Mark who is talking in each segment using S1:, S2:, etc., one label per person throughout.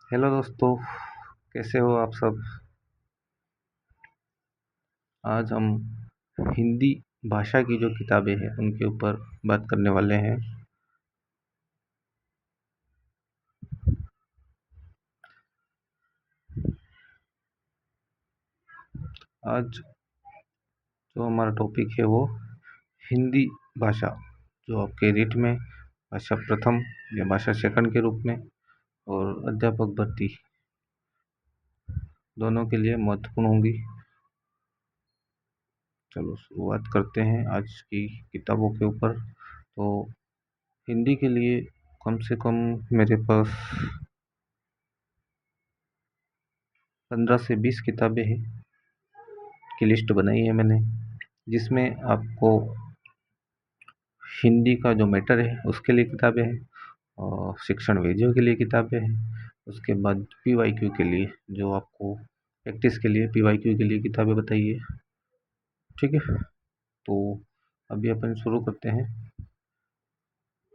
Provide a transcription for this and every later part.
S1: Hello दोस्तों, कैसे हो आप सब। आज हम हिंदी भाषा की जो किताबें हैं उनके ऊपर बात करने वाले हैं। आज जो हमारा टॉपिक है वो हिंदी भाषा, जो आपके रीट में भाषा प्रथम या भाषा सेकंड के रूप में और अध्यापक भर्ती दोनों के लिए महत्वपूर्ण होंगी। चलो शुरुआत करते हैं आज की किताबों के ऊपर। तो हिंदी के लिए कम से कम मेरे पास 15 से 20 किताबें हैं की लिस्ट बनाई है मैंने, जिसमें आपको हिंदी का जो मैटर है उसके लिए किताबें हैं और शिक्षण विधियों के लिए किताबें हैं। उसके बाद पीवाईक्यू के लिए, जो आपको प्रैक्टिस के लिए पीवाईक्यू के लिए किताबें बताइए। ठीक है, तो अभी अपन शुरू करते हैं।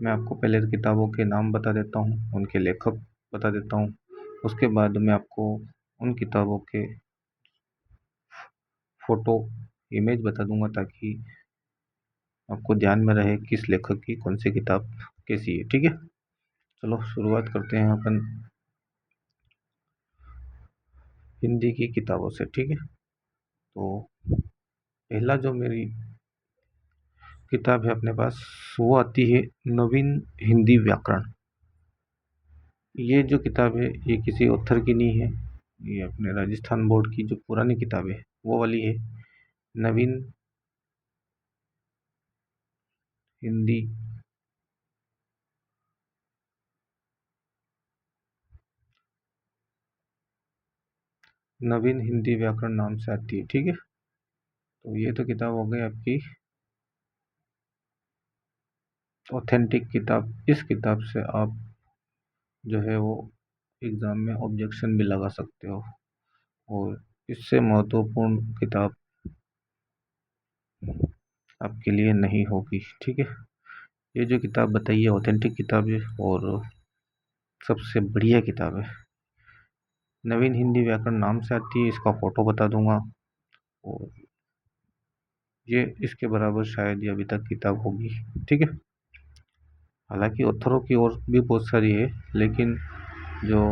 S1: मैं आपको पहले किताबों के नाम बता देता हूँ, उनके लेखक बता देता हूँ। उसके बाद मैं आपको उन किताबों के फ़ोटो इमेज बता दूंगा, ताकि आपको ध्यान में रहे किस लेखक की कौन सी किताब कैसी है। ठीक है, चलो शुरुआत करते हैं अपन हिंदी की किताबों से। ठीक है, तो पहला जो मेरी किताब है अपने पास, वो आती है नवीन हिंदी व्याकरण। ये जो किताब है ये किसी ऑथर की नहीं है, ये अपने राजस्थान बोर्ड की जो पुरानी किताब है वो वाली है। नवीन हिंदी नवीन हिंदी व्याकरण नाम से आती है। ठीक है, तो ये तो किताब हो गई आपकी ऑथेंटिक किताब। इस किताब से आप जो है वो एग्ज़ाम में ऑब्जेक्शन भी लगा सकते हो, और इससे महत्वपूर्ण किताब आपके लिए नहीं होगी। ठीक है, ये जो किताब बताइए ऑथेंटिक किताब है और सबसे बढ़िया किताब है। नवीन हिंदी व्याकरण नाम से आती है, इसका फ़ोटो बता दूंगा, और ये इसके बराबर शायद ये अभी तक किताब होगी। ठीक है, हालांकि ऑथरों की और भी बहुत सारी है, लेकिन जो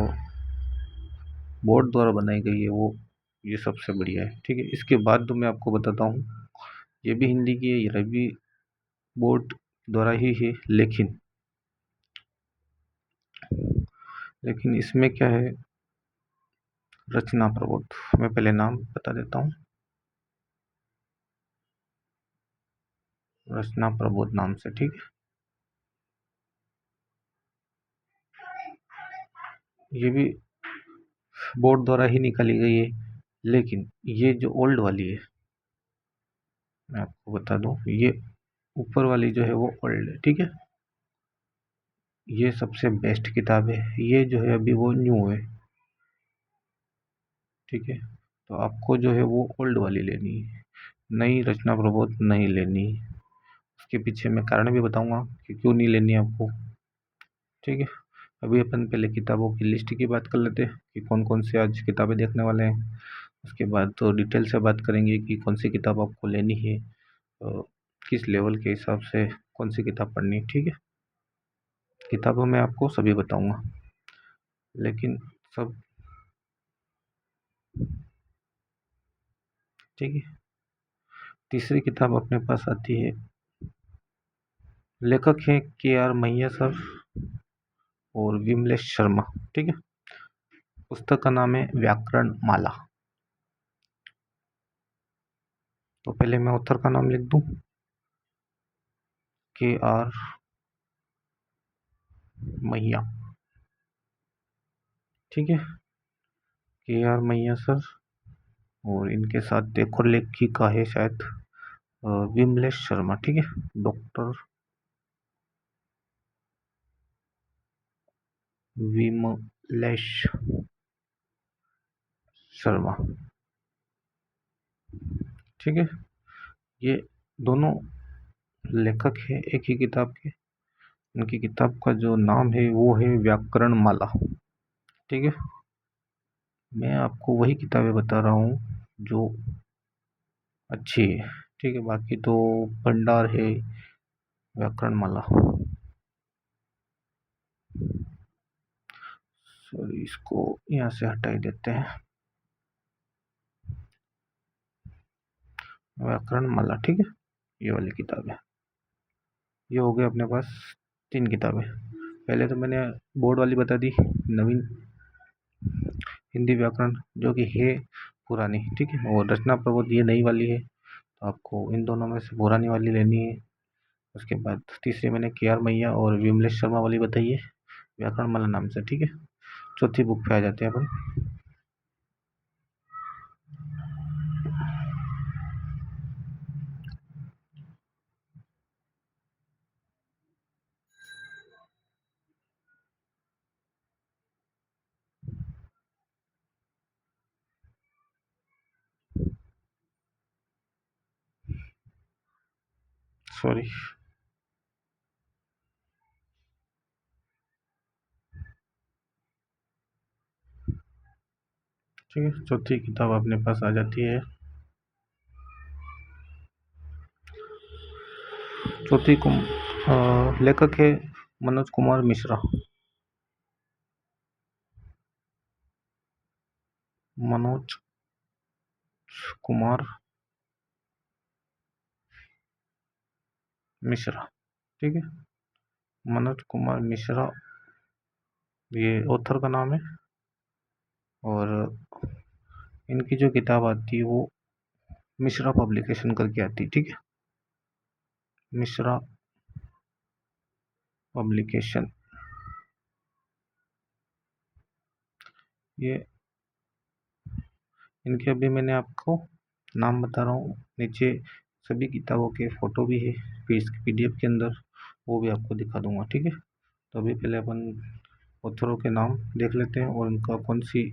S1: बोर्ड द्वारा बनाई गई है वो ये सबसे बढ़िया है। ठीक है, इसके बाद तो मैं आपको बताता हूँ, ये भी हिंदी की है, ये भी बोर्ड द्वारा ही है, लेकिन इसमें क्या है, रचना प्रबोध। मैं पहले नाम बता देता हूँ, रचना प्रबोध नाम से। ठीक है, ये भी बोर्ड द्वारा ही निकाली गई है, लेकिन ये जो ओल्ड वाली है मैं आपको बता दूं, ये ऊपर वाली जो है वो ओल्ड है। ठीक है, ये सबसे बेस्ट किताब है, ये जो है अभी वो न्यू है। ठीक है, तो आपको जो है वो ओल्ड वाली लेनी है, नई रचना प्रबोध नहीं लेनी है। उसके पीछे मैं कारण भी बताऊंगा कि क्यों नहीं लेनी है आपको। ठीक है, अभी अपन पहले किताबों की लिस्ट की बात कर लेते हैं कि कौन कौन सी आज किताबें देखने वाले हैं। उसके बाद तो डिटेल से बात करेंगे कि कौन सी किताब आपको लेनी है, किस लेवल के हिसाब से कौन सी किताब पढ़नी है। ठीक है, किताबों में आपको सभी बताऊंगा, लेकिन सब ठीक है। तीसरी किताब अपने पास आती है, लेखक हैं के आर मैया सर और विमलेश शर्मा। ठीक है, पुस्तक का नाम है व्याकरण माला। तो पहले मैं ऑथर का नाम लिख दूं, के आर मैया। ठीक है, के आर मैया सर, और इनके साथ एक और लेखिका है शायद, विमलेश शर्मा। ठीक है, डॉक्टर विमलेश शर्मा। ठीक है, ये दोनों लेखक है एक ही किताब के। उनकी किताब का जो नाम है वो है व्याकरण माला। ठीक है। मैं आपको वही किताबें बता रहा हूँ जो अच्छी है। ठीक है, बाकी तो भंडार है, व्याकरणमाला। सॉरी, इसको यहाँ से हटा ही देते हैं। व्याकरणमाला, ठीक है, ये वाली किताब है। ये हो गए अपने पास 3 किताबें। पहले तो मैंने बोर्ड वाली बता दी, नवीन हिंदी व्याकरण, जो कि है पुरानी, ठीक है, और रचना प्रबोध ये नई वाली है। तो आपको इन दोनों में से पुरानी वाली लेनी है। उसके बाद तीसरी मैंने के आर मैया और विमलेश शर्मा वाली बताई है, व्याकरणमाला नाम से, ठीक है। चौथी बुक पे आ जाते हैं अपन। सॉरी। ठीक है, चौथी किताब अपने पास आ जाती है। चौथी लेखक है मनोज कुमार मिश्रा। मनोज कुमार मिश्रा, ठीक है, मनोज कुमार मिश्रा, ये ऑथर का नाम है। और इनकी जो किताब आती है वो मिश्रा पब्लिकेशन करके आती है, ठीक है, मिश्रा पब्लिकेशन। ये इनके अभी मैंने आपको नाम बता रहा हूँ, नीचे सभी किताबों के फ़ोटो भी है पीडीएफ के अंदर, वो भी आपको दिखा दूंगा, ठीक है। तो अभी पहले अपन ऑथरों के नाम देख लेते हैं और उनका कौन सी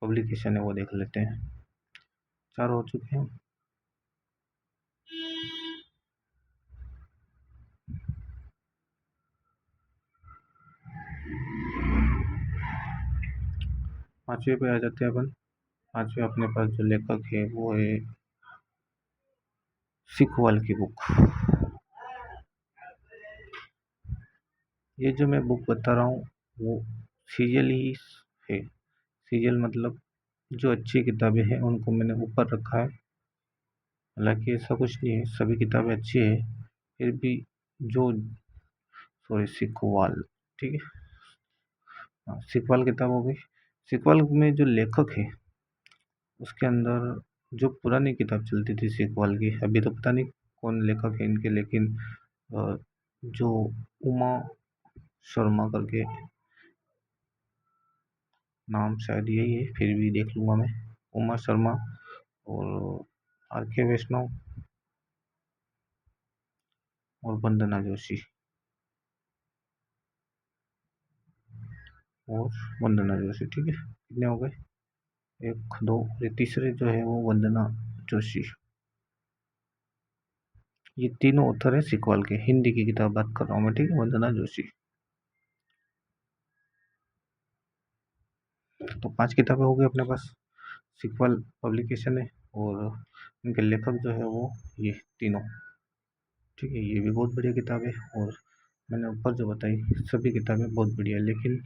S1: पब्लिकेशन है वो देख लेते हैं। 4 हो चुके हैं। पांचवे पे आ जाते हैं अपन। पांचवे अपने पास जो लेखक है वो है सीखवाल की बुक। ये जो मैं बुक बता रहा हूँ वो सीरियल ही है। सीरियल मतलब जो अच्छी किताबें हैं उनको मैंने ऊपर रखा है। हालांकि ऐसा कुछ नहीं है, सभी किताबें अच्छी है, फिर भी जो, सॉरी, सीखवाल, ठीक है, हाँ, सीखवाल किताब हो गई। सीखवाल में जो लेखक है उसके अंदर जो पुरानी किताब चलती थी सीखवाल की, अभी तो पता नहीं कौन लेखक है इनके, लेकिन जो उमा शर्मा करके नाम शायद यही है, फिर भी देख लूँगा मैं। उमा शर्मा और आर के वैष्णव और वंदना जोशी, और वंदना जोशी, ठीक है, कितने हो गए? 1 2, ये तीसरे जो है वो वंदना जोशी। ये तीनों ऑथर है सीखवाल के, हिंदी की किताब बात कर रहा हूँ मैं, ठीक है, वंदना जोशी। तो 5 किताबें हो गई अपने पास। सीक्वल पब्लिकेशन है और इनके लेखक जो है वो ये तीनों, ठीक है। ये भी बहुत बढ़िया किताब है और मैंने ऊपर जो बताई सभी किताबें बहुत बढ़िया है, लेकिन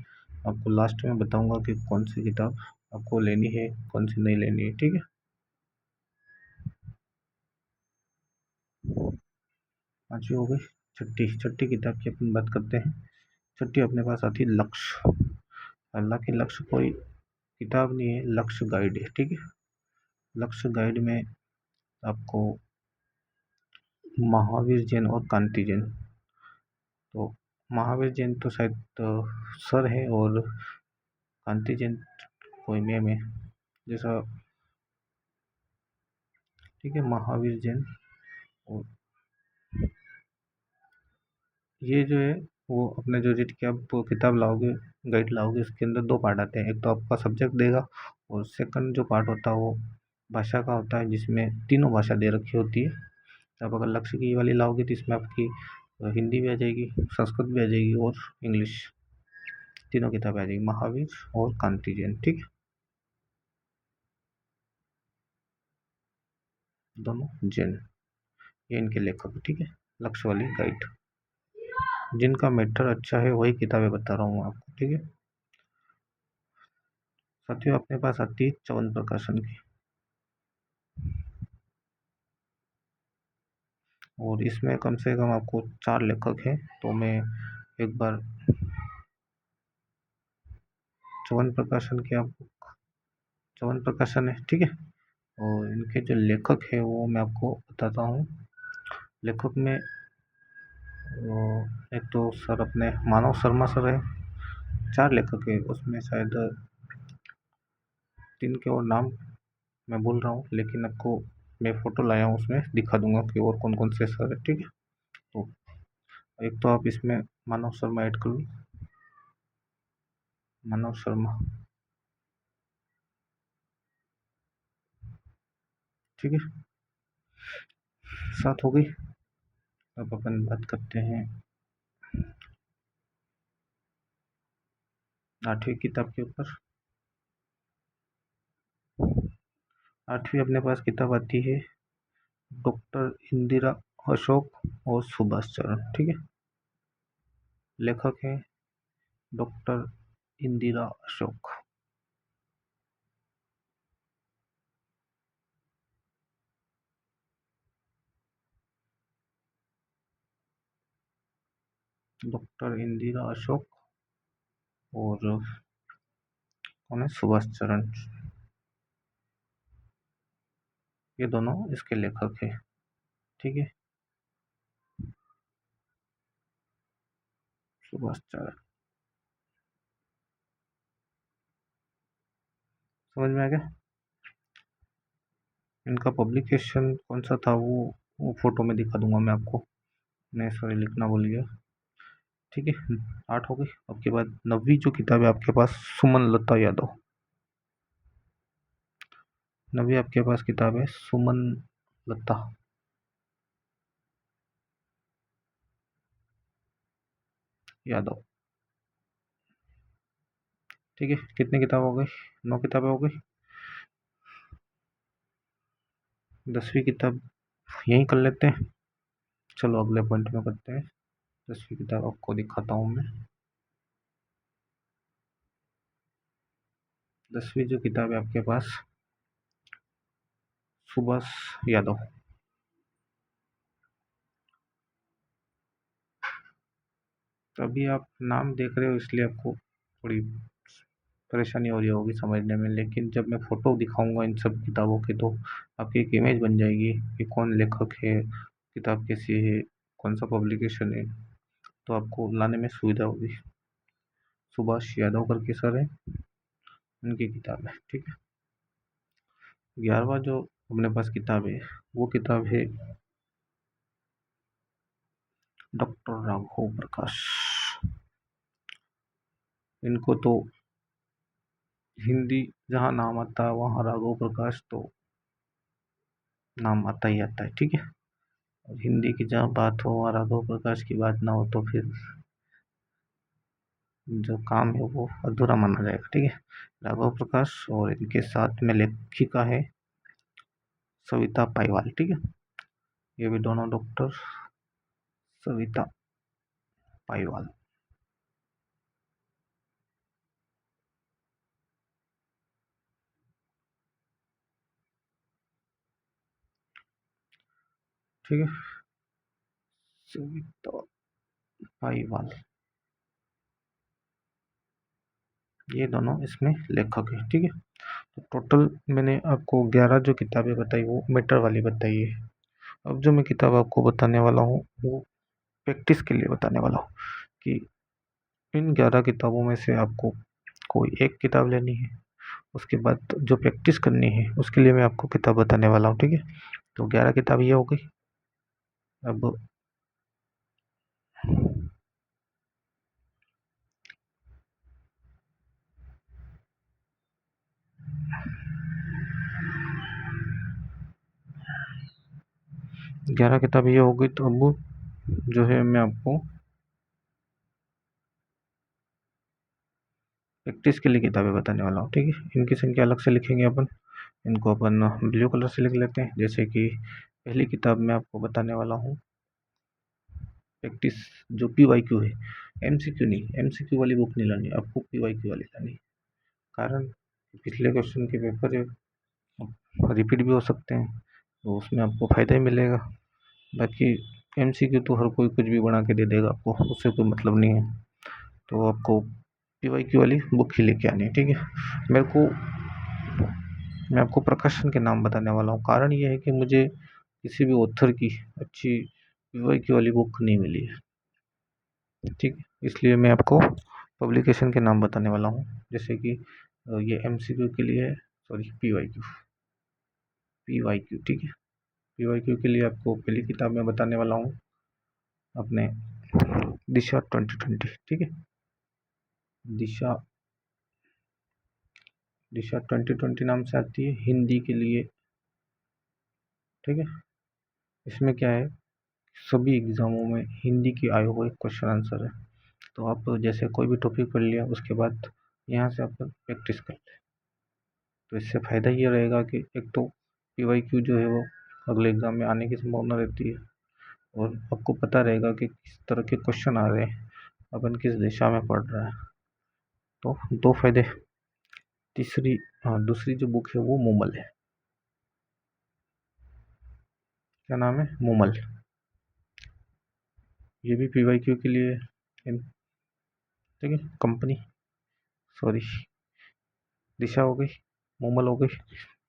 S1: आपको लास्ट में बताऊंगा कि कौन सी किताब आपको लेनी है, कौन सी नहीं लेनी है, ठीक है। पांचवी हो गई। छठी छठी किताब की अपन बात करते हैं। छठी अपने पास आती है लक्ष्य। हालांकि लक्ष्य कोई किताब नहीं है, लक्ष्य गाइड है, ठीक है। लक्ष्य गाइड में आपको महावीर जैन और कांति जैन, तो महावीर जैन तो शायद सर है और कांति जैन कोई मैम है जैसा, ठीक है, महावीर जैन। और ये जो है वो अपने जो रीड की आप किताब लाओगे, गाइड लाओगे, इसके अंदर 2 पार्ट आते हैं, एक तो आपका सब्जेक्ट देगा और सेकंड जो पार्ट होता है वो भाषा का होता है, जिसमें तीनों भाषा दे रखी होती है। तो आप अगर लक्ष्य की वाली लाओगे तो इसमें आपकी हिंदी भी आ जाएगी, संस्कृत भी आ जाएगी और इंग्लिश। तीनों किताबें आ जाएगी, महावीर और कांति जैन, ठीक है, दोनों जैन, ये इनके लेखक हैं, ठीक है। लक्ष्य वाली गाइड, जिनका मैटर अच्छा है वही किताबें बता रहा हूँ आपको, ठीक है। साथियों अपने पास आती है च्यवन प्रकाशन की, और इसमें कम से कम आपको 4 लेखक हैं, तो मैं एक बार च्यवन प्रकाशन की आपको, च्यवन प्रकाशन है, ठीक है, और इनके जो लेखक है वो मैं आपको बताता हूँ। लेखक में वो एक तो सर अपने मानव शर्मा सर है, 4 लेखक है उसमें, शायद 3 के और नाम मैं बोल रहा हूँ, लेकिन आपको मैं फ़ोटो लाया हूँ उसमें दिखा दूंगा कि और कौन कौन से सर है, ठीक है। तो एक तो आप इसमें मानव शर्मा ऐड कर लो, मानव शर्मा, ठीक है, 7 हो गई। अब अपन बात करते हैं 8वीं किताब के ऊपर। 8वीं अपने पास किताब आती है डॉक्टर इंदिरा अशोक और सुभाष चरण, ठीक है। लेखक है डॉक्टर इंदिरा अशोक, डॉक्टर इंदिरा अशोक और कौन है, सुभाष चरण, ये दोनों इसके लेखक है, ठीक है। सुभाष चरण, समझ में आ गया। इनका पब्लिकेशन कौन सा था वो फोटो में दिखा दूंगा मैं आपको, नहीं सॉरी लिखना भूल गया, ठीक है। 8 हो गई। अब के बाद 9वीं जो किताब है आपके पास, सुमन लता यादव। 9वीं आपके पास किताब है सुमन लता यादव, ठीक है। कितनी किताब हो गई, 9 किताबें हो गई। 10वीं किताब यहीं कर लेते हैं, चलो अगले पॉइंट में करते हैं। 10वीं किताब आपको दिखाता हूँ मैं। 10वीं जो किताब है आपके पास, सुभाष यादव, तो अभी आप नाम देख रहे हो इसलिए आपको थोड़ी परेशानी हो रही होगी समझने में, लेकिन जब मैं फ़ोटो दिखाऊंगा इन सब किताबों के तो आपकी एक इमेज बन जाएगी कि कौन लेखक है, किताब कैसी है, कौन सा पब्लिकेशन है, तो आपको लाने में सुविधा होगी। सुभाष यादव करके सर है, उनकी किताब है, ठीक है। 11वां जो अपने पास किताब है वो किताब है डॉक्टर राघव प्रकाश। इनको तो हिंदी जहाँ नाम आता है वहाँ राघव प्रकाश तो नाम आता ही आता है, ठीक है। और हिंदी की जहाँ बात हो वहाँ राघव प्रकाश की बात ना हो तो फिर जो काम है वो अधूरा माना जाएगा, ठीक है। राघव प्रकाश और इनके साथ में लेखिका है सविता पाईवाल, ठीक है। ये भी दोनों डॉक्टर सविता पाईवाल, ठीक है, सविता पाईवाल, ये दोनों इसमें लेखक है, ठीक है। तो टोटल मैंने आपको 11 जो किताबें बताई वो मैटर वाली बताई है। अब जो मैं किताब आपको बताने वाला हूँ वो प्रैक्टिस के लिए बताने वाला हूँ कि इन 11 किताबों में से आपको कोई एक किताब लेनी है, उसके बाद जो प्रैक्टिस करनी है उसके लिए मैं आपको किताब बताने वाला हूँ, ठीक है। तो 11 किताब ये हो गई। अब 11 किताब ये हो गई, तो अब जो है मैं आपको प्रैक्टिस के लिए किताबें बताने वाला हूँ, ठीक है। इनकी संख्या अलग से लिखेंगे अपन, इनको अपन ब्लू कलर से लिख लेते हैं। जैसे कि पहली किताब में आपको बताने वाला हूँ प्रैक्टिस, जो PYQ है, MCQ नहीं, MCQ वाली बुक नहीं लानी, आपको PYQ वाली लानी। कारण पिछले क्वेश्चन के पेपर रिपीट भी हो सकते हैं, तो उसमें आपको फ़ायदा ही मिलेगा। बाकी MCQ तो हर कोई कुछ भी बना के दे देगा आपको, उससे कोई मतलब नहीं है। तो आपको PYQ वाली बुक ही लेके आनी है, ठीक है। मैं आपको प्रकाशन के नाम बताने वाला हूँ। कारण ये है कि मुझे किसी भी ऑथर की अच्छी PYQ वाली बुक नहीं मिली है, ठीक है। इसलिए मैं आपको पब्लिकेशन के नाम बताने वाला हूँ। जैसे कि ये MCQ के लिए है, सॉरी PYQ, ठीक है। PYQ के लिए आपको पहली किताब में बताने वाला हूँ अपने दिशा 2020, ठीक है। दिशा 2020 नाम से आती है, हिंदी के लिए, ठीक है। इसमें क्या है, सभी एग्जामों में हिंदी के आए हुए क्वेश्चन आंसर है। तो आप जैसे कोई भी टॉपिक पढ़ लिया, उसके बाद यहाँ से आप प्रैक्टिस कर लें। तो इससे फ़ायदा ये रहेगा कि एक तो PYQ जो है वो अगले एग्ज़ाम में आने की संभावना रहती है, और आपको पता रहेगा कि किस तरह के क्वेश्चन आ रहे हैं, अपन किस दिशा में पढ़ रहा है। तो दो फायदे। दूसरी जो बुक है वो मूमल है। क्या नाम है? मूमल। ये भी PYQ के लिए है, ठीक है। कंपनी, सॉरी, दिशा हो गई, मूमल हो गई।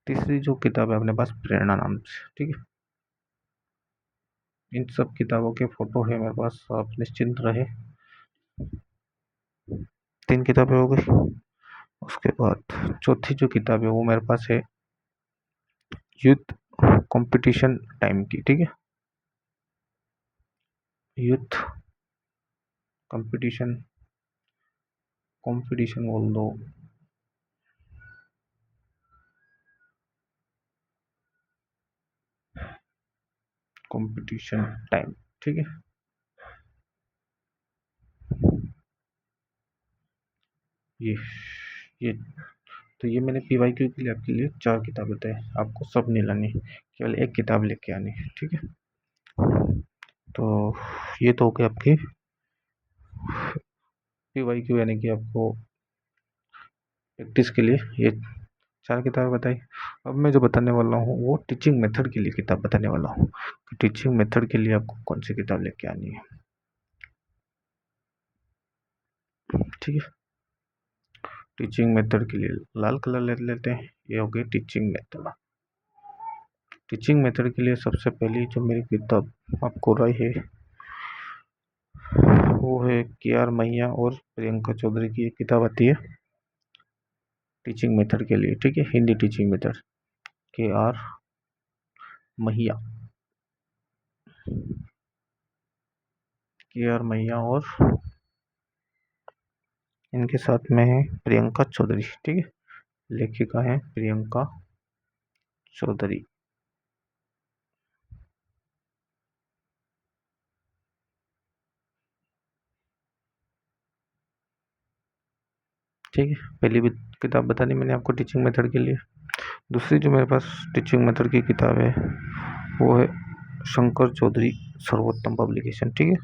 S1: तीसरी जो किताब है अपने पास, प्रेरणा नाम से, ठीक है। इन सब किताबों के फोटो है मेरे पास, आप निश्चिंत रहे। 3 किताबें हो गई। उसके बाद चौथी जो किताब है वो मेरे पास है यूथ कंपटीशन टाइम की, ठीक है। यूथ कंपटीशन, कंपटीशन बोल दो, कंपटीशन टाइम, ठीक है। ये ये तो ये मैंने PYQ के लिए आपके लिए 4 किताब बताए, आपको सब नहीं लानी, केवल एक किताब लेके आनी है, ठीक है। तो ये तो हो गया आपकी PYQ, यानी कि आपको प्रैक्टिस के लिए ये 4 किताबें बताई। अब मैं जो बताने वाला हूँ वो टीचिंग मेथड के लिए किताब बताने वाला हूँ, कि टीचिंग मेथड के लिए आपको कौन सी किताब लेके आनी है, ठीक है। टीचिंग मेथड के लिए लाल कलर ले लेते हैं, ये हो गई टीचिंग मेथड। टीचिंग मेथड के लिए सबसे पहली जो मेरी किताब आपको राय है वो है KR मैया और प्रियंका चौधरी की एक किताब आती है टीचिंग मेथड के लिए, ठीक है। हिंदी टीचिंग मेथड, KR मैया, KR मैया और इनके साथ में है प्रियंका चौधरी, ठीक है। लेखिका है प्रियंका चौधरी। ठीक है, पहली भी किताब बता दी मैंने आपको टीचिंग मेथड के लिए। दूसरी जो मेरे पास टीचिंग मेथड की किताब है वो है शंकर चौधरी सर्वोत्तम पब्लिकेशन, ठीक है।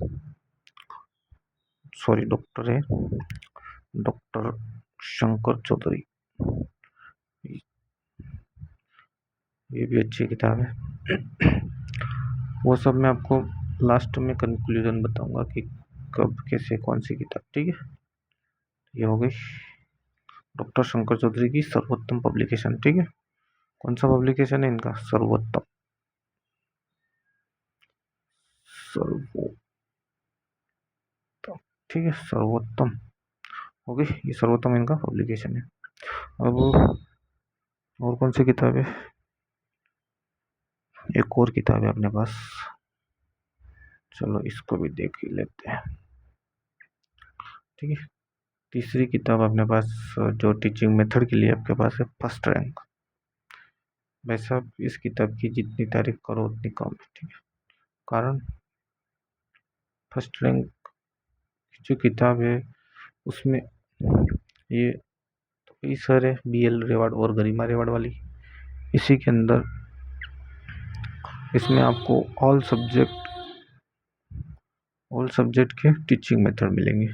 S1: सॉरी, डॉक्टर है, डॉक्टर शंकर चौधरी। ये भी अच्छी किताब है। वो सब मैं आपको लास्ट में कंक्लूजन बताऊंगा कि कब कैसे कौन सी किताब, ठीक है। ये हो गई डॉक्टर शंकर चौधरी की सर्वोत्तम पब्लिकेशन, ठीक है। कौन सा पब्लिकेशन है इनका? सर्वोत्तम, सर्वोत्तम, ठीक है, सर्वोत्तम हो गई। ये सर्वोत्तम इनका पब्लिकेशन है। अब और कौन सी किताब है? एक और किताब है अपने पास, चलो इसको भी देख ही लेते हैं, ठीक है। तीसरी किताब अपने पास जो टीचिंग मेथड के लिए आपके पास है फर्स्ट रैंक। भाई साहब, इस किताब की जितनी तारीफ करो उतनी कम है, ठीक है। कारण फर्स्ट रैंक की जो किताब है उसमें ये कई सारे BL रेवाड़ और गरिमा रेवाड़ वाली। इसी के अंदर इसमें आपको ऑल सब्जेक्ट के टीचिंग मेथड मिलेंगे।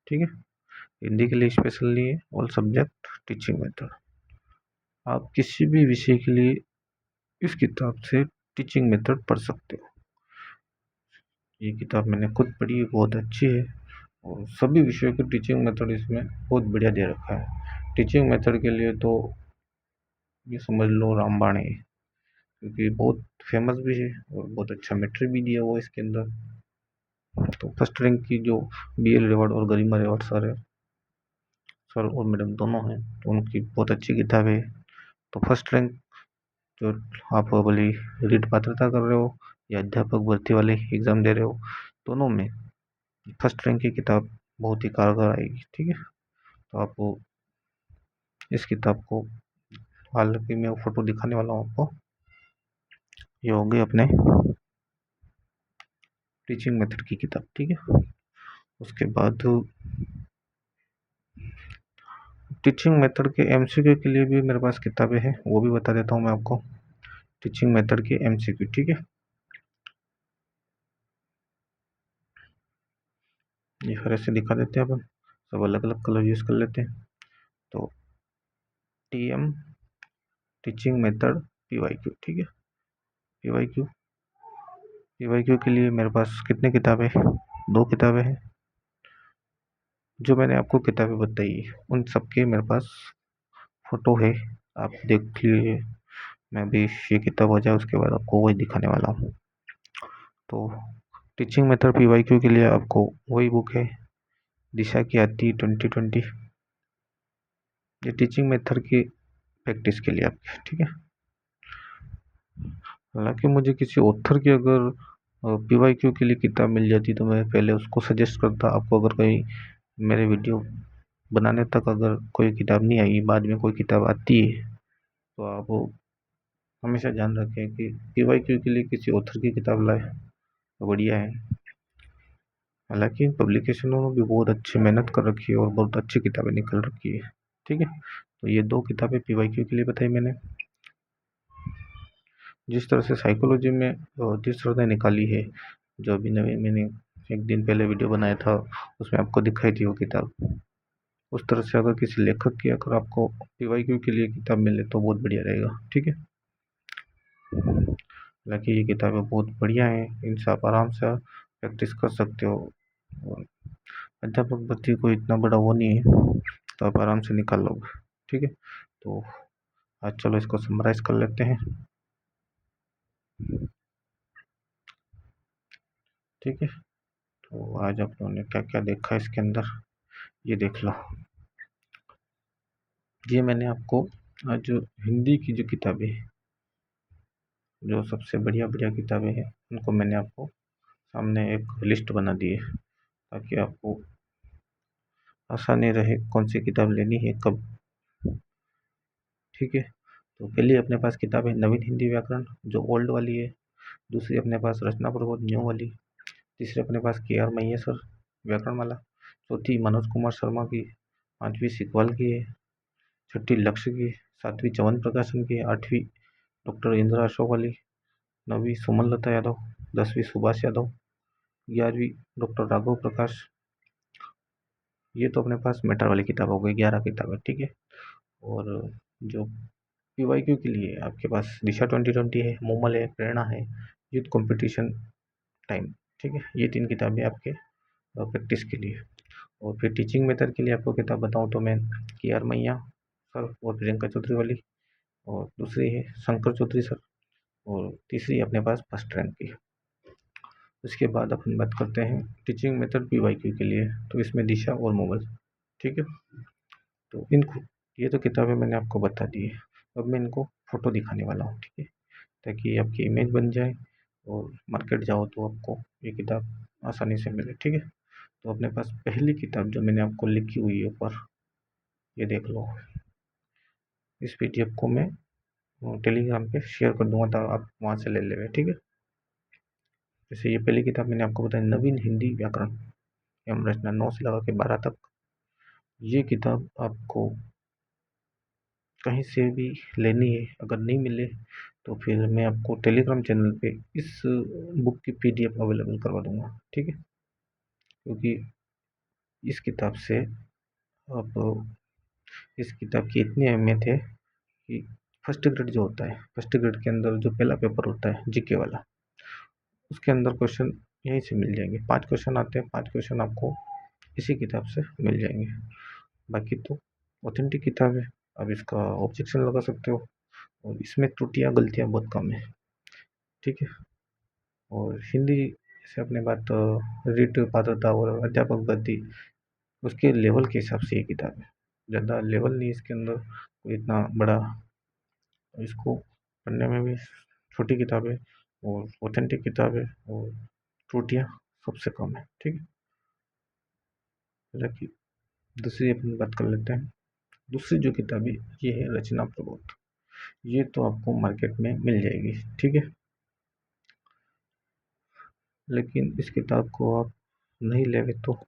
S1: ठीक है, हिंदी के लिए स्पेशल नहीं है, ऑल सब्जेक्ट टीचिंग मेथड। आप किसी भी विषय के लिए इस किताब से टीचिंग मेथड पढ़ सकते हो। ये किताब मैंने खुद पढ़ी है, बहुत अच्छी है और सभी विषयों की टीचिंग मेथड इसमें बहुत बढ़िया दे रखा है। टीचिंग मेथड के लिए तो ये समझ लो रामबाण है, क्योंकि बहुत फेमस भी है और बहुत अच्छा मैटर भी दिया हुआ इसके अंदर। तो फर्स्ट रैंक की जो BL रेवाड़ और गरिमा रेवाड़ सर और मैडम दोनों हैं, तो उनकी बहुत अच्छी किताब है। तो फर्स्ट रैंक जो आप बोली रीट पात्रता कर रहे हो या अध्यापक भर्ती वाले एग्जाम दे रहे हो, दोनों में फर्स्ट रैंक की किताब बहुत ही कारगर आएगी। ठीक है, तो आप इस किताब को, हालांकि मैं फोटो दिखाने वाला हूँ आपको, ये होगी अपने टीचिंग मेथड की किताब। ठीक है, उसके बाद टीचिंग मेथड के MCQ के लिए भी मेरे पास किताबें हैं, वो भी बता देता हूँ मैं आपको। टीचिंग मेथड के MCQ, ठीक है, ये फिर ऐसे दिखा देते हैं अपन, सब अलग अलग कलर यूज़ कर लेते हैं। तो TM टीचिंग मेथड PYQ, ठीक है। PYQ के लिए मेरे पास कितनी किताबें, 2 किताबें हैं। जो मैंने आपको किताबें बताई उन सबके मेरे पास फोटो है, आप देख लीजिए। मैं भी ये किताब हो जाए उसके बाद आपको वही दिखाने वाला हूँ। तो टीचिंग मेथड PYQ के लिए आपको वही बुक है, दिशा की आती 2020। ये टीचिंग मेथड की प्रैक्टिस के लिए आपके, ठीक है। हालांकि मुझे किसी ऑथर की अगर PYQ के लिए किताब मिल जाती तो मैं पहले उसको सजेस्ट करता आपको। अगर कहीं मेरे वीडियो बनाने तक अगर कोई किताब नहीं आई, बाद में कोई किताब आती है, तो आप हमेशा ध्यान रखें कि PYQ के लिए किसी ऑथर की किताब लाए, तो बढ़िया है। हालांकि पब्लिकेशनों में भी बहुत अच्छी मेहनत कर रखी है और बहुत अच्छी किताबें निकल रखी है। ठीक है, तो ये 2 किताबें PYQ के लिए बताई मैंने। जिस तरह से साइकोलॉजी में जिस तरह से निकाली है, जो अभी नवी मैंने एक दिन पहले वीडियो बनाया था उसमें आपको दिखाई थी वो किताब, उस तरह से अगर किसी लेखक की अगर आपको PYQ के लिए किताब मिले तो बहुत बढ़िया रहेगा। ठीक है, हालांकि ये किताबें बहुत बढ़िया हैं, इनसे आप आराम से प्रैक्टिस कर सकते हो। और अध्यापक भर्ती कोई इतना बड़ा वो नहीं है, तो आप आराम से निकाल लोगे। ठीक है, तो आज चलो इसको समराइज कर लेते हैं। ठीक है, तो आज आप लोगों ने क्या क्या देखा इसके अंदर, ये देख लो। ये मैंने आपको आज जो हिंदी की जो किताबें हैं, जो सबसे बढ़िया बढ़िया किताबें हैं, उनको मैंने आपको सामने एक लिस्ट बना दी है, ताकि आपको आसानी रहे कौन सी किताब लेनी है कब। ठीक है, तो पहली अपने पास किताब है नवीन हिंदी व्याकरण, जो ओल्ड वाली है। दूसरी अपने पास रचना प्रबोध न्यू वाली। तीसरी अपने पास KR मैय्यर व्याकरण माला। चौथी मनोज कुमार शर्मा की। पांचवी सिकवाल की है। छठी लक्ष्य की। सातवीं चवन प्रकाशन की। आठवीं डॉक्टर इंदिरा अशोक वाली। नौवीं सुमन लता यादव। 10वीं सुभाष यादव। 11वीं डॉक्टर राघव प्रकाश। ये तो अपने पास मैटर वाली किताब हो गई, 11 किताबें। ठीक है, और जो PYQ के लिए आपके पास दिशा 2020 है, मोमल है, प्रेरणा है, यूथ कंपटीशन टाइम। ठीक है, ये 3 किताबें आपके प्रैक्टिस के लिए। और फिर टीचिंग मेथड के लिए आपको किताब बताऊँ तो मैं KR मैया सर और प्रियंका चौधरी वाली, और दूसरी है शंकर चौधरी सर, और तीसरी अपने पास फर्स्ट रैंक की है। उसके बाद अपन बात करते हैं टीचिंग मेथड PYQ के लिए, तो इसमें दिशा और मोमल। ठीक है, तो इनको, ये तो किताबें मैंने आपको बता दी है। अब मैं इनको फ़ोटो दिखाने वाला हूँ। ठीक है, ताकि आपकी इमेज बन जाए और मार्केट जाओ तो आपको ये किताब आसानी से मिले। ठीक है, तो अपने पास पहली किताब जो मैंने आपको लिखी हुई है ऊपर, ये देख लो। इस PDF को मैं टेलीग्राम पे शेयर कर दूंगा, तो आप वहाँ से ले लेंगे। ठीक है, जैसे ये पहली किताब मैंने आपको बताया नवीन हिंदी व्याकरण एवं रचना 9 से लगा के 12 तक। ये किताब आपको कहीं से भी लेनी है, अगर नहीं मिले तो फिर मैं आपको टेलीग्राम चैनल पे इस बुक की पीडीएफ अवेलेबल करवा दूंगा, ठीक है। क्योंकि इस किताब से आप इस किताब की इतनी अहमियत है कि फर्स्ट ग्रेड जो होता है, फर्स्ट ग्रेड के अंदर जो पहला पेपर होता है जीके वाला, उसके अंदर क्वेश्चन यहीं से मिल जाएंगे। 5 क्वेश्चन आते हैं, 5 क्वेश्चन आपको इसी किताब से मिल जाएंगे। बाकी तो ऑथेंटिक किताब है, आप इसका ऑब्जेक्शन लगा सकते हो, और इसमें त्रुटियाँ गलतियाँ बहुत कम है, ठीक है। और हिंदी से अपने बात रीट पात्रता और अध्यापक गति, उसके लेवल के हिसाब से ये किताब है। ज़्यादा लेवल नहीं इसके अंदर कोई इतना बड़ा, इसको पढ़ने में भी छोटी किताब है और ऑथेंटिक किताब है, और त्रुटियाँ सबसे कम है, ठीक है। हालांकि दूसरी अपनी बात कर लेते हैं। दूसरी जो किताब है ये है रचना प्रबोध। ये तो आपको मार्केट में मिल जाएगी, ठीक है। लेकिन इस किताब को आप नहीं लेवे तो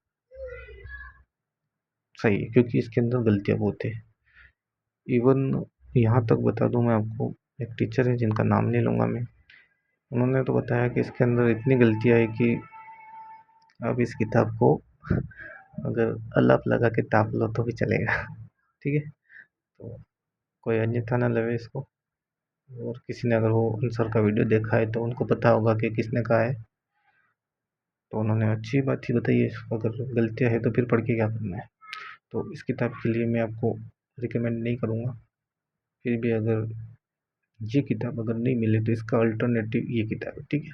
S1: सही है, क्योंकि इसके अंदर गलतियाँ बहुत है। इवन यहाँ तक बता दूँ मैं आपको, एक टीचर है जिनका नाम नहीं लूँगा मैं, उन्होंने तो बताया कि इसके अंदर इतनी गलतियाँ है कि आप इस किताब को अगर अलाप लगा के ताप लो तो भी चलेगा, ठीक है। तो कोई अन्यथा ना लगे इसको। और किसी ने अगर वो आंसर का वीडियो देखा है तो उनको पता होगा कि किसने कहा है, तो उन्होंने अच्छी बात ही बताई है। अगर गलतियाँ है तो फिर पढ़ के क्या करना है। तो इस किताब के लिए मैं आपको रिकमेंड नहीं करूँगा। फिर भी अगर ये किताब अगर नहीं मिले तो इसका अल्टरनेटिव ये किताब है, ठीक है।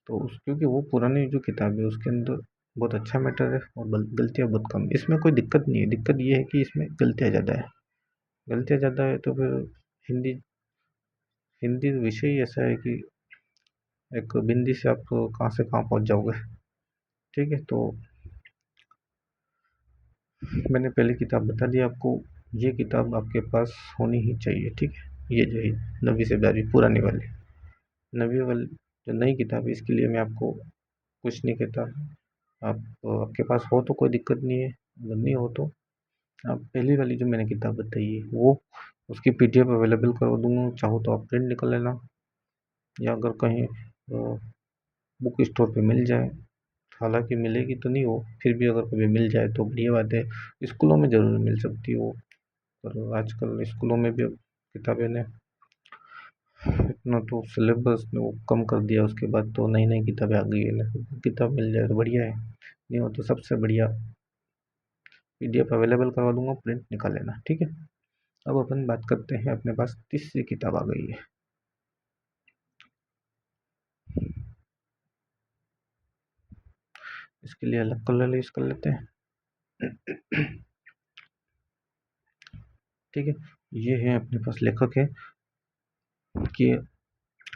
S1: तो उस क्योंकि वो पुरानी जो किताब है उसके अंदर बहुत अच्छा मैटर है और गलतियाँ बहुत कम है। इसमें कोई दिक्कत नहीं है, दिक्कत ये है कि इसमें गलतियाँ ज़्यादा है। गलतियाँ ज़्यादा है तो फिर हिंदी हिंदी विषय ही ऐसा है कि एक बिंदी से आप कहाँ से कहाँ पहुँच जाओगे, ठीक है। तो मैंने पहले किताब बता दी आपको, ये किताब आपके पास होनी ही चाहिए, ठीक है। ये जो है 9वीं से 12वीं पुरानी वाली, 9वीं वाली जो नई किताब है इसके लिए मैं आपको कुछ नहीं कहता। आप आपके पास हो तो कोई दिक्कत नहीं है, अगर नहीं हो तो आप पहली वाली जो मैंने किताब बताई है वो उसकी पीडीएफ अवेलेबल करवा दूंगा। चाहो तो आप प्रिंट निकल लेना, या अगर कहीं बुक स्टोर पे मिल जाए, हालांकि मिलेगी तो नहीं वो, फिर भी अगर कभी मिल जाए तो बढ़िया बात है। स्कूलों में ज़रूर मिल सकती है वो, पर आजकल स्कूलों में भी किताबें ने इतना तो सिलेबस ने वो कम कर दिया, उसके बाद तो नई नई किताबें आ गई है ना। किताब मिल जाए तो बढ़िया है, नहीं हो तो सबसे बढ़िया पीडीएफ अवेलेबल करवा दूंगा, प्रिंट निकाल लेना, ठीक है। अब अपन बात करते हैं, अपने पास तीसरी किताब आ गई है। इसके लिए अलग कलर यूज कर लेते हैं, ठीक है। ये है अपने पास लेखक है कि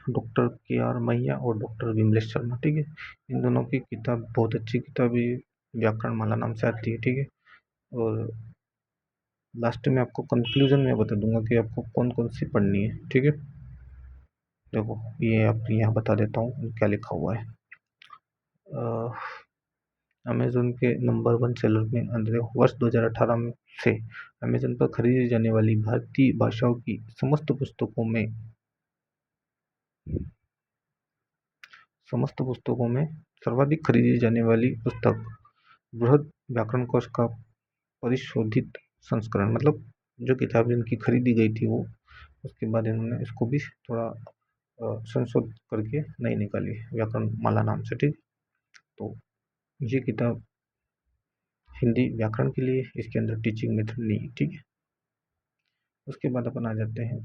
S1: डॉक्टर के आर मैया और डॉक्टर विमलेश शर्मा, ठीक है। इन दोनों की किताब बहुत अच्छी किताब है, व्याकरण माला नाम से आती है, ठीक है। और लास्ट में आपको कंक्लूजन में बता दूंगा कि आपको कौन कौन सी पढ़नी है, ठीक है। देखो ये आप यहाँ बता देता हूँ क्या लिखा हुआ है। अमेज़न के नंबर 1 सेलर में वर्ष 2018 से अमेज़न पर खरीदी जाने वाली भारतीय भाषाओं की समस्त पुस्तकों में सर्वाधिक खरीदी जाने वाली पुस्तक बृहद व्याकरण कोश का परिशोधित संस्करण, मतलब जो किताब इनकी खरीदी गई थी वो, उसके बाद इन्होंने इसको भी थोड़ा संशोधित करके नई निकाली, व्याकरण माला नाम से, ठीक। तो ये किताब हिंदी व्याकरण के लिए, इसके अंदर टीचिंग मेथड नहीं है, ठीक है। उसके बाद अपन आ जाते हैं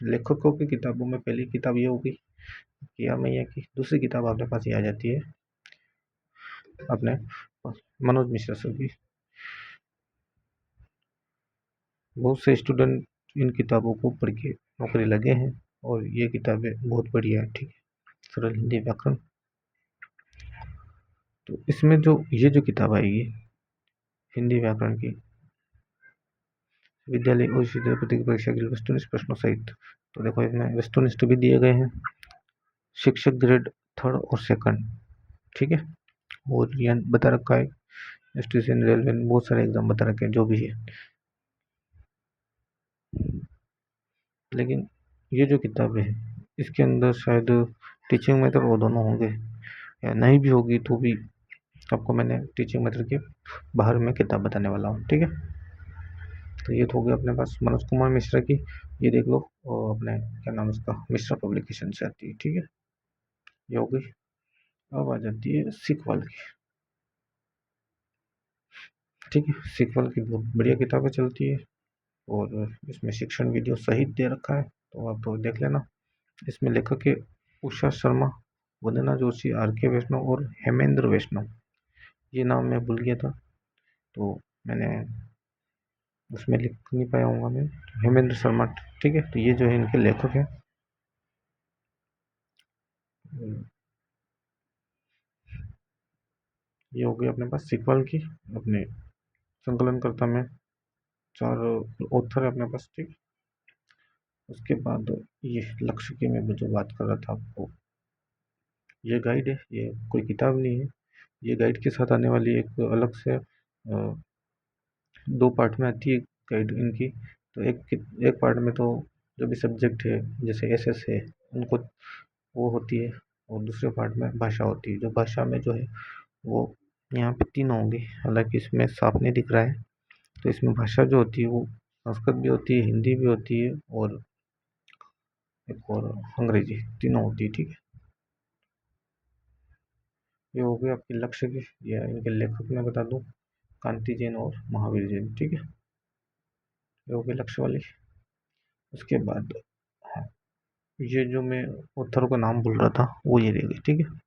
S1: लेखकों की किताबों में। पहली किताब ये होगी किया मैया की। दूसरी किताब आपके पास ये आ जाती है अपने मनोज मिश्रा सर की। बहुत से स्टूडेंट इन किताबों को पढ़ के नौकरी लगे हैं, और ये किताबें बहुत बढ़िया है, ठीक है। सरल हिंदी व्याकरण। तो इसमें जो ये जो किताब आएगी हिंदी व्याकरण की, विद्यालय और विद्यापति की परीक्षा के लिए वस्तुनिष्ठ प्रश्नों सहित, तो देखो इसमें वस्तुनिष्ठ भी दिए गए हैं, शिक्षक ग्रेड 3rd और 2nd, ठीक है। और यह बता रखा है स्टेशन रेलवे में बहुत सारे एग्ज़ाम बता रखे हैं जो भी है। लेकिन ये जो किताब है इसके अंदर शायद टीचिंग मेथड वो दोनों होंगे, या नहीं भी होगी तो भी आपको मैंने टीचिंग मेथड के बाहर में किताब बताने वाला हूँ, ठीक है। तो ये तो हो गया अपने पास मनोज कुमार मिश्रा की, ये देख लो, और अपने क्या नाम है उसका, मिश्रा पब्लिकेशन से आती है, ठीक है। ये हो गई। अब आ जाती है सीक्वल की, ठीक है। सीक्वल की बहुत बढ़िया किताबें चलती है, और इसमें शिक्षण वीडियो सहित दे रखा है, तो आप तो देख लेना। इसमें लेखक है उषा शर्मा, वंदना जोशी, आर के वैष्णव और हेमेंद्र वैष्णव। ये नाम मैं भूल गया था, तो मैंने उसमें लिख नहीं पाया हूँगा मैं। हेमेंद्र शर्मा, ठीक है। तो ये जो है इनके लेखक हैं। ये हो गई अपने पास सीक्वल की। अपने संकलनकर्ता में 4 ऑथर है अपने पास, ठीक। उसके बाद ये लक्ष्य की मैं जो बात कर रहा था आपको, ये गाइड है, ये कोई किताब नहीं है। ये गाइड के साथ आने वाली एक अलग से 2 पार्ट में आती है गाइड इनकी। तो एक पार्ट में तो जो भी सब्जेक्ट है जैसे एसएस है उनको वो होती है, और दूसरे पार्ट में भाषा होती है। जो भाषा में जो है वो यहाँ पे 3 होंगी, हालांकि इसमें साफ नहीं दिख रहा है। तो इसमें भाषा जो होती है वो संस्कृत भी होती है, हिंदी भी होती है, और एक और अंग्रेजी, तीनों होती है, ठीक है। ये हो गई आपकी लक्ष्य की। ये इनके लेखक मैं बता दूं, कांति जैन और महावीर जैन, ठीक है। ये हो गई लक्ष्य वाली। उसके बाद हाँ, ये जो मैं ऑथर का नाम बोल रहा था वो ये रहेगी, ठीक है।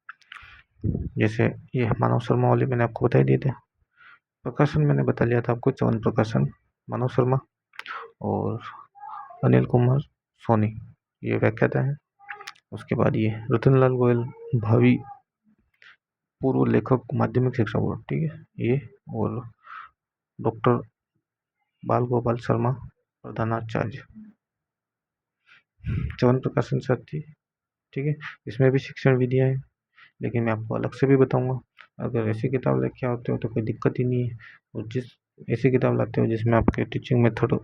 S1: जैसे ये मानव शर्मा वाली मैंने आपको बता ही दिए थे। प्रकाशन मैंने बता लिया था आपको, चवन प्रकाशन, मानव शर्मा और अनिल कुमार सोनी, ये व्याख्याता है। उसके बाद ये रतनलाल गोयल, भावी पूर्व लेखक, माध्यमिक शिक्षा बोर्ड, ठीक है ये। और डॉक्टर बाल गोपाल शर्मा, प्रधानाचार्य, चवन प्रकाशन से आती है, ठीक है। इसमें भी शिक्षण विधियाँ हैं, लेकिन मैं आपको अलग से भी बताऊंगा। अगर ऐसी किताब लेके आते हो तो कोई दिक्कत ही नहीं है, और जिस ऐसी किताब लाते हो जिसमें आपके टीचिंग मेथड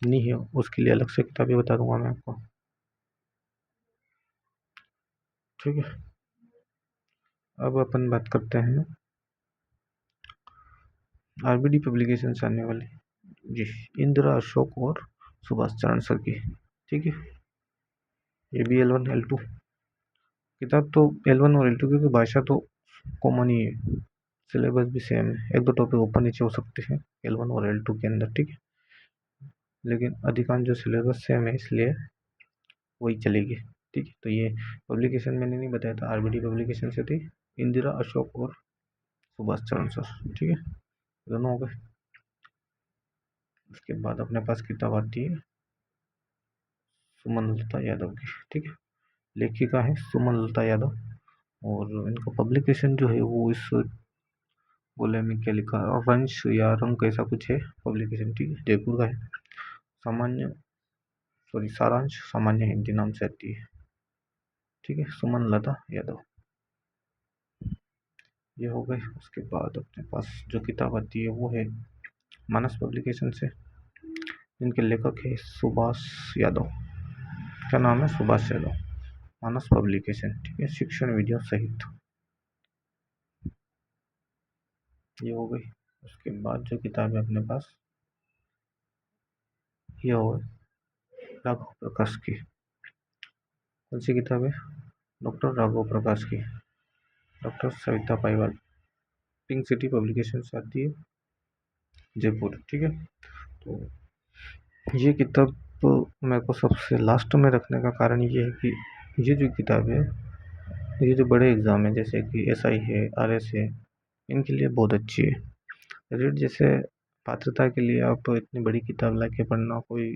S1: नहीं है उसके लिए अलग से किताबें बता दूंगा मैं आपको, ठीक है। अब अपन बात करते हैं आरबीडी पब्लिकेशन से आने वाली जी, इंदिरा अशोक और सुभाष चरण सर की, ठीक है। ये भी L1 L2 किताब, तो L1 और L2 क्योंकि भाषा तो कॉमन ही है, सिलेबस भी सेम है, एक दो टॉपिक ऊपर नीचे हो सकते हैं L1 और L2 के अंदर, ठीक है। लेकिन अधिकांश जो सिलेबस सेम है इसलिए वही चलेगी, ठीक है। तो ये पब्लिकेशन मैंने नहीं बताया था, आरबीडी पब्लिकेशन से थी, इंदिरा अशोक और सुभाष चरण सर, ठीक है। दोनों हो गए। उसके बाद अपने पास किताब आती है सुमन लता यादव की, ठीक है। लेखिका है सुमन लता यादव, और इनका पब्लिकेशन जो है वो इस बोले में क्या लिखा है, रंश या रंग ऐसा कुछ है पब्लिकेशन, ठीक है, जयपुर का है। सामान्य सॉरी सारांश सामान्य हिंदी नाम से आती है, ठीक है, सुमन लता यादव। ये हो गई। उसके बाद अपने पास जो किताब आती है वो है मानस पब्लिकेशन से, जिनके लेखक है सुभाष यादव। क्या नाम है, सुभाष यादव, मानस पब्लिकेशन, ठीक है, शिक्षण वीडियो सहित। ये हो गई। उसके बाद जो किताब है अपने पास ये हो राघव प्रकाश की। कौन सी किताब है, डॉक्टर राघव प्रकाश की, doctor Savita Paiwal, pink city publication से आती है, जयपुर, ठीक है। तो ये किताब मेरे को सबसे लास्ट में रखने का कारण ये है कि ये जो किताब है ये जो बड़े एग्ज़ाम है जैसे कि एसआई है, आरएस है, इनके लिए बहुत अच्छी है। रीड जैसे पात्रता के लिए आप इतनी बड़ी किताब ला के पढ़ना कोई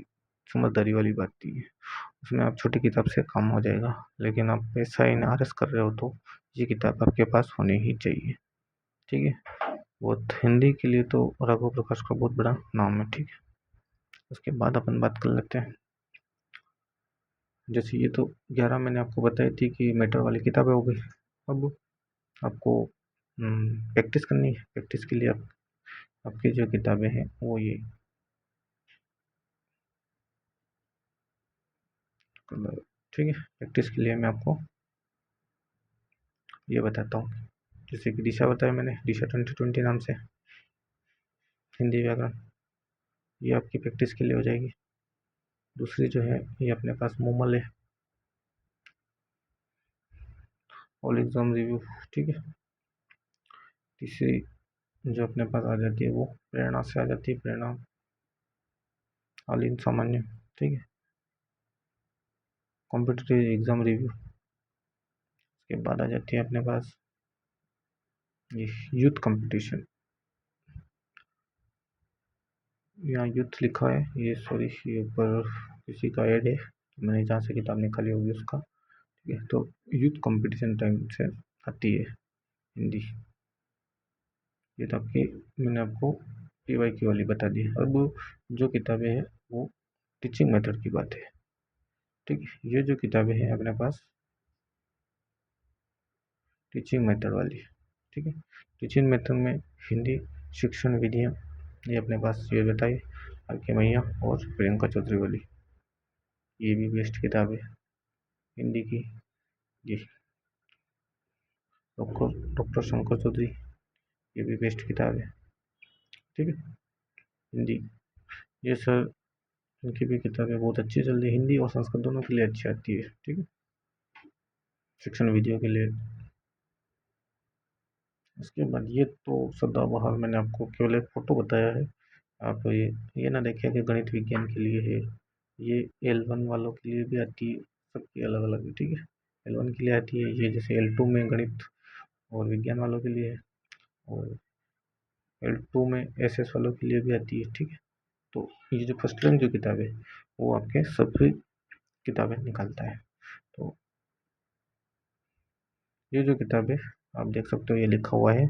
S1: समझदारी वाली बात नहीं है, उसमें आप छोटी किताब से काम हो जाएगा। लेकिन आप एसआई आरएस कर रहे हो तो ये किताब आपके पास होनी ही चाहिए, ठीक है। बहुत हिंदी के लिए तो राघव प्रकाश का बहुत बड़ा नाम है, ठीक है। उसके बाद अपन बात कर लेते हैं, जैसे ये तो 11 मैंने आपको बताई थी कि मैटर वाली किताबें हो गई। अब आपको प्रैक्टिस करनी है। प्रैक्टिस के लिए आपकी जो किताबें हैं वो ये ठीक है। प्रैक्टिस के लिए मैं आपको ये बताता हूँ, जैसे कि दिशा बताया मैंने, दिशा 2020 नाम से हिंदी व्याकरण, ये आपकी प्रैक्टिस के लिए हो जाएगी। दूसरी जो है ये अपने पास मोमल है, ऑल एग्जाम रिव्यू, ठीक है। तीसरी जो अपने पास आ जाती है वो प्रेरणा से आ जाती है, प्रेरणा ऑल इन सामान्य, ठीक है। कॉम्पिटिटिव एग्जाम रिव्यू, उसके बाद आ जाती है अपने पास ये यूथ कंपटीशन, यहाँ यूथ लिखा है, ये सॉरी ये ऊपर किसी का ऐड है, तो मैंने जहाँ से किताब निकाली होगी उसका, ठीक है। तो यूथ कंपटीशन टाइम से आती है हिंदी। ये तो आपकी मैंने आपको PYQ वाली बता दी। अब जो किताबें हैं वो टीचिंग मेथड की बात है, ठीक है। ये जो किताबें हैं अपने पास टीचिंग मेथड वाली, ठीक है। टीचिंग मेथड में हिंदी शिक्षण विधियाँ, ये अपने पास ये बताइए आर के मैया और प्रियंका चौधरी वाली, ये भी बेस्ट किताब है हिंदी की। ये डॉक्टर शंकर चौधरी, ये भी बेस्ट किताब है, ठीक है। हिंदी ये सर इनकी भी किताबें बहुत अच्छी चल रही है, हिंदी और संस्कृत दोनों के लिए अच्छी आती है, ठीक है, शिक्षण विधियों के लिए। उसके बाद ये तो सदाबहार मैंने आपको केवल एक फ़ोटो बताया है, आप ये ना देखिए कि गणित विज्ञान के लिए है, ये L1 वालों के लिए भी आती है, सबकी अलग अलग है, ठीक है। L1 के लिए आती है ये, जैसे L2 में गणित और विज्ञान वालों के लिए है, और L2 में SS वालों के लिए भी आती है, ठीक है। तो ये जो फर्स्ट रैंक जो किताब है वो आपके सभी किताबें निकालता है। तो ये जो किताब है आप देख सकते हो, ये लिखा हुआ है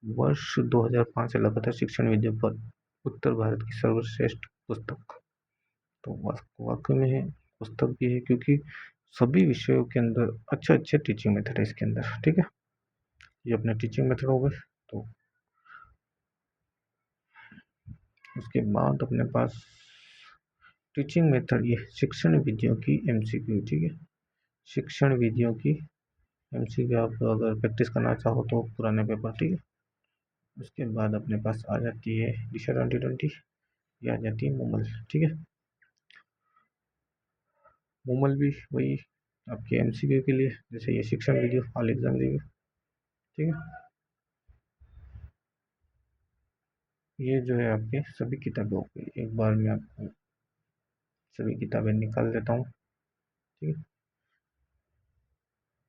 S1: वर्ष 2005 से लगातार शिक्षण विद्या पर उत्तर भारत की सर्वश्रेष्ठ पुस्तक। तो वाकई में है, पुस्तक भी है, क्योंकि सभी विषयों के अंदर अच्छे अच्छे टीचिंग मेथड है इसके अंदर, ठीक है। ये अपने टीचिंग मेथड हो गए। तो उसके बाद अपने पास टीचिंग मेथड, ये शिक्षण विधियों की MCQ, ठीक है। शिक्षण विधियों की MCQ आप अगर प्रैक्टिस करना चाहो तो पुराने पेपर, ठीक है। उसके बाद अपने पास आ जाती है दिशा 2020, ये आ जाती है मोमल, ठीक है। मोमल भी वही आपके MCQ के लिए, जैसे ये शिक्षण विधियों ऑल एग्जाम रिव्यू, ठीक है। ये जो है आपके सभी किताबें हो गई, एक बार मैं आपको सभी किताबें निकाल देता हूँ, ठीक है।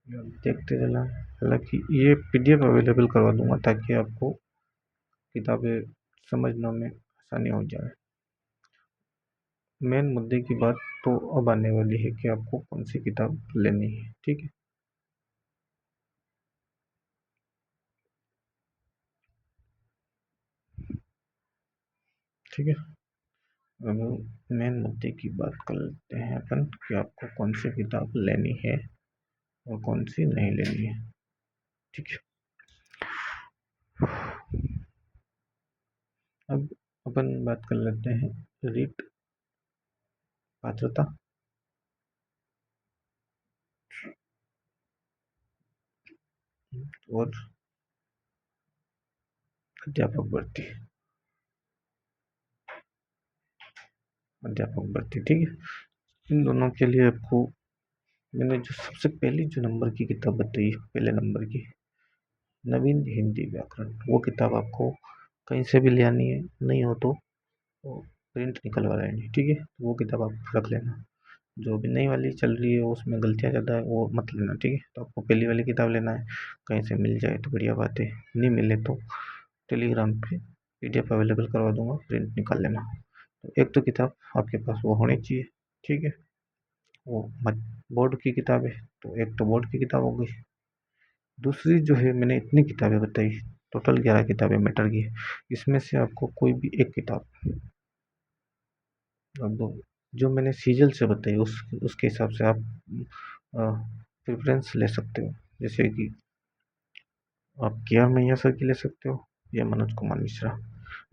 S1: ये आप देखते रहना, हालांकि ये PDF अवेलेबल करवा दूंगा ताकि आपको किताबें समझने में आसानी हो जाए। मेन मुद्दे की बात तो अब आने वाली है कि आपको कौन सी किताब लेनी है, ठीक है। ठीक है, अब मेन मुद्दे की बात कर लेते हैं अपन कि आपको कौन सी किताब लेनी है और कौन सी नहीं लेनी है, ठीक है। अब अपन बात कर लेते हैं रीट पात्रता और अध्यापक भर्ती, अध्यापक भर्ती, ठीक है। इन दोनों के लिए आपको मैंने जो सबसे पहली जो नंबर की किताब बताई, पहले नंबर की नवीन हिंदी व्याकरण, वो किताब आपको कहीं से भी ले आनी है, नहीं हो तो प्रिंट निकलवा लेनी, ठीक है। तो वो किताब आप रख लेना, जो भी नई वाली चल रही है उसमें गलतियाँ ज़्यादा है वो मत लेना, ठीक है। तो आपको पहली वाली किताब लेना है, कहीं से मिल जाए तो बढ़िया बात है, नहीं मिले तो टेलीग्राम पे PDF अवेलेबल करवा दूंगा, प्रिंट निकाल लेना। तो एक तो किताब आपके पास वो होनी चाहिए, ठीक है। वो बोर्ड की किताब है, तो एक तो बोर्ड की किताब हो गई। दूसरी जो है मैंने इतनी किताबें बताई, टोटल 11 किताबें मैटर की है, इसमें से आपको कोई भी एक किताब, अब जो मैंने सीजल से बताई उसके हिसाब से आप प्रेफरेंस ले सकते हो, जैसे कि आप के आर मैया सर की ले सकते हो या मनोज कुमार मिश्रा।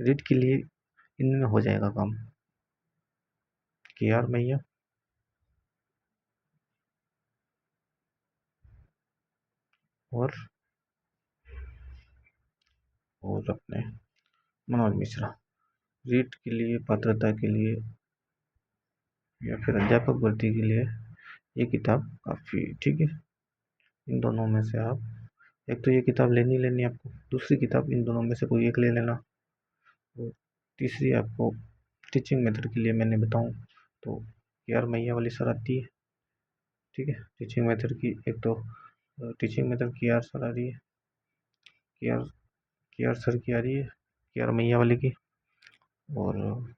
S1: रीड के लिए इनमें हो जाएगा काम। के आर मैया और अपने मनोज मिश्रा। रीट के लिए, पात्रता के लिए या फिर अध्यापक भर्ती के लिए ये किताब काफ़ी ठीक है। इन दोनों में से आप एक तो ये किताब लेनी है आपको, दूसरी किताब इन दोनों में से कोई एक ले लेना। और तीसरी आपको टीचिंग मेथड के लिए मैंने बताऊं तो के आर मैया वाली सर आती है, ठीक है। टीचिंग मेथड की एक तो टीचिंग मेथड के आर सर आ रही है, के आर सर की आ रही है, के आर मैया वाले की। और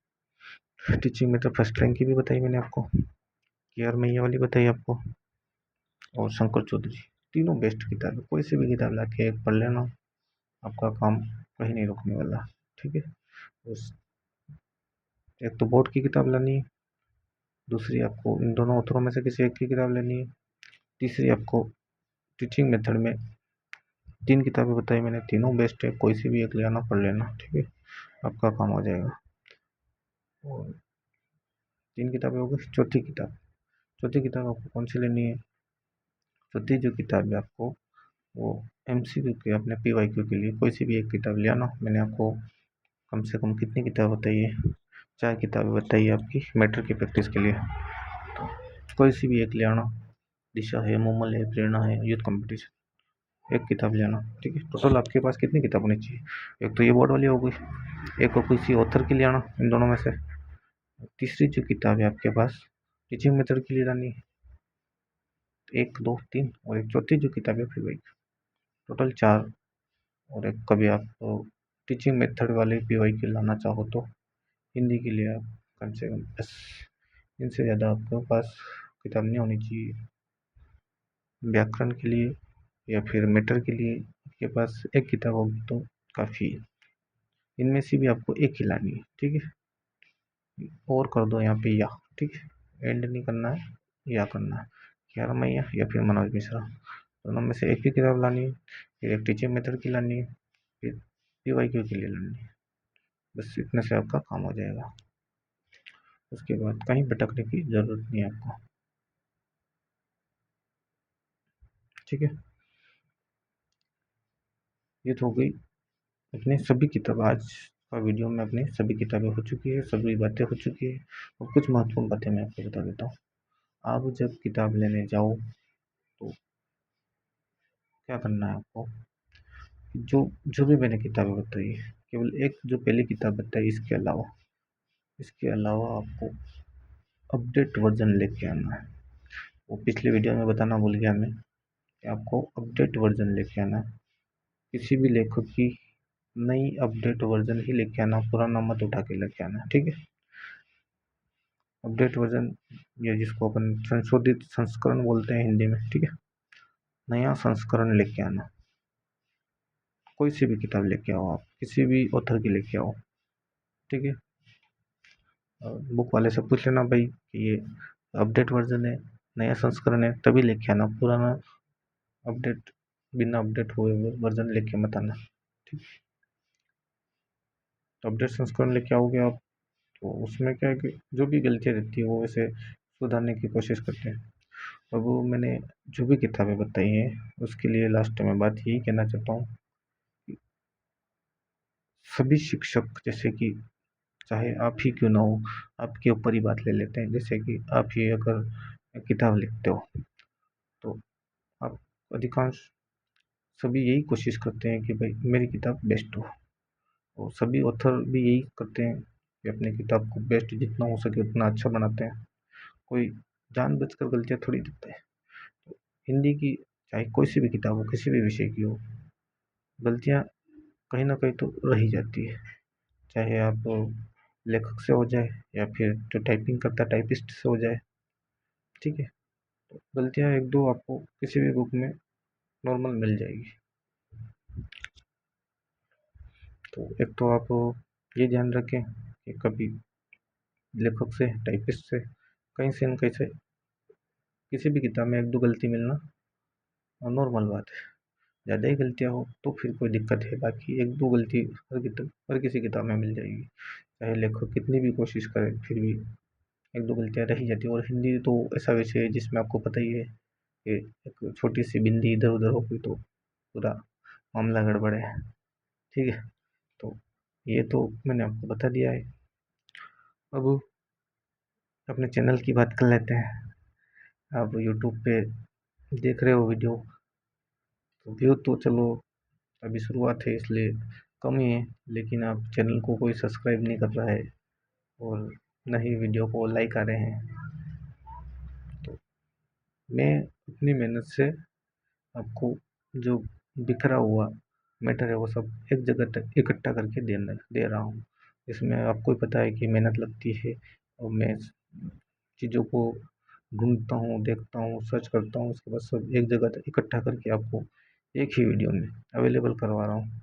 S1: टीचिंग मेथड फर्स्ट रैंक की भी बताई मैंने आपको, के आर मैया वाली बताई आपको, और शंकर चौधरी। तीनों बेस्ट किताब है, कोई सी भी किताब ला के एक पढ़ लेना, आपका काम कहीं नहीं रुकने वाला, ठीक है। उस एक तो बोर्ड की किताब लानी है, दूसरी आपको इन दोनों ऑथरों में से किसी एक की किताब लेनी है, तीसरी आपको टीचिंग मेथड में 3 किताबें बताई मैंने, तीनों बेस्ट है, कोई सी भी एक ले आना, पढ़ लेना, ठीक है, आपका काम हो जाएगा। और 3 किताबें हो गई। चौथी किताब आपको कौन सी लेनी है? चौथी जो किताब है आपको वो MCQ के, अपने PYQ के लिए कोई सी भी एक किताब ले आना। मैंने आपको कम से कम कितनी किताब बताई है? 4 किताबें बताई है आपकी मैटर की प्रैक्टिस के लिए, तो कोई सी भी एक ले आना। दिशा है, मोमल है, प्रेरणा है, यूथ कंपटीशन, एक किताब ले आना, ठीक है। टोटल आपके पास कितनी किताब होनी चाहिए? एक तो ये बोर्ड वाली हो गई, एक को किसी ऑथर की ले आना इन दोनों में से। तीसरी जो किताब है आपके पास टीचिंग मेथड के लिए लानी है, 1 2 3, और एक चौथी जो किताब है फिर वही, टोटल 4। और एक कभी आप टीचिंग मेथड वाले PY की लाना चाहो तो हिंदी के लिए आप कम से कम 10, इनसे ज़्यादा आपके पास किताब नहीं होनी चाहिए। व्याकरण के लिए या फिर मैटर के लिए आपके पास एक किताब होगी तो काफ़ी है। इनमें से भी आपको एक ही लानी है, ठीक है। और कर दो यहाँ पे या, ठीक है, एंड नहीं करना है, या करना है, यार मैया या फिर मनोज मिश्रा, दोनों में से एक ही किताब लानी है। फिर एक टीचिंग मेथड की लानी है, फिर PYQ के लिए लानी है। बस इतने से आपका काम हो जाएगा, उसके बाद कहीं भटकने की ज़रूरत नहीं है आपको, ठीक है। ये तो हो गई अपनी सभी किताब, आज का वीडियो में अपनी सभी किताबें हो चुकी है, सभी बातें हो चुकी है। और कुछ महत्वपूर्ण बातें मैं आपको बता देता हूँ। आप जब किताब लेने जाओ तो क्या करना है आपको, जो जो भी मैंने किताबें बताई है, केवल एक जो पहली किताब बताई, इसके अलावा आपको अपडेट वर्जन लेके आना है। वो पिछले वीडियो में बताना भूल गया मैं कि आपको अपडेट वर्जन लेके आना है। किसी भी लेखक की नई अपडेट वर्जन ही लेके आना, पुराना मत उठा के लेके आना, ठीक है। अपडेट वर्जन या जिसको अपन संशोधित संस्करण बोलते हैं हिंदी में, ठीक है, नया संस्करण लेके आना। कोई सी भी किताब लेके आओ, आप किसी भी ऑथर की लेके आओ, ठीक है। बुक वाले से पूछ लेना भाई कि ये अपडेट वर्जन है, नया संस्करण है, तभी लेके आना, पुराना अपडेट बिना अपडेट हुए वर्जन लेके मत आना, ठीक। तो अपडेट संस्करण लेके आओगे आप तो उसमें क्या है कि जो भी गलतियाँ रहती है वो वैसे सुधारने की कोशिश करते हैं। अब वो मैंने जो भी किताबें बताई हैं उसके लिए लास्ट में बात यही कहना चाहता हूँ, सभी शिक्षक, जैसे कि चाहे आप ही क्यों ना हो, आपके ऊपर ही बात ले लेते हैं। जैसे कि आप ही अगर किताब लिखते हो तो आप अधिकांश सभी यही कोशिश करते हैं कि भाई मेरी किताब बेस्ट हो, और सभी ऑथर भी यही करते हैं कि अपनी किताब को बेस्ट जितना हो सके उतना अच्छा बनाते हैं। कोई जानबूझकर गलतियाँ थोड़ी करता है। तो हिंदी की चाहे कोई सी भी किताब हो, किसी भी विषय की हो, गलतियाँ कहीं ना कहीं तो रह ही जाती है, चाहे आप लेखक से हो जाए या फिर जो टाइपिंग करता है टाइपिस्ट से हो जाए, ठीक है। तो गलतियाँ एक दो आपको किसी भी बुक में नॉर्मल मिल जाएगी। तो एक तो आप ये ध्यान रखें कि कभी लेखक से, टाइपिस्ट से, कहीं से न कहीं से किसी भी किताब में एक दो गलती मिलना नॉर्मल बात है। ज़्यादा ही गलतियाँ हो तो फिर कोई दिक्कत है, बाकी एक दो गलती हर किसी किताब में मिल जाएगी। चाहे लेखक कितनी भी कोशिश करे फिर भी एक दो गलतियाँ रह ही जाती है। और हिंदी तो ऐसा विषय है जिसमें आपको पता ही है कि एक छोटी सी बिंदी इधर उधर हो गई तो पूरा मामला गड़बड़ है। ठीक है, तो ये तो मैंने आपको बता दिया है। अब अपने चैनल की बात कर लेते हैं। आप यूट्यूब पे देख रहे हो वीडियो, तो व्यू तो चलो अभी शुरुआत है इसलिए कम ही है, लेकिन आप चैनल को कोई सब्सक्राइब नहीं कर रहा है और न ही वीडियो को लाइक आ रहे हैं। तो मैं अपनी मेहनत से आपको जो बिखरा हुआ मैटर है वो सब एक जगह तक इकट्ठा करके दे रहा हूँ। इसमें आपको ही पता है कि मेहनत लगती है और मैं चीज़ों को ढूंढता हूँ, देखता हूँ, सर्च करता हूँ, उसके बाद सब एक जगह तक इकट्ठा करके आपको एक ही वीडियो में अवेलेबल करवा रहा हूँ।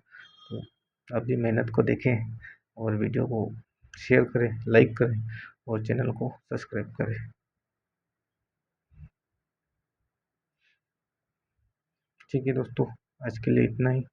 S1: तो आप भी मेहनत को देखें और वीडियो को शेयर करें, लाइक करें और चैनल को सब्सक्राइब करें। ठीक है दोस्तों, आज के लिए इतना ही।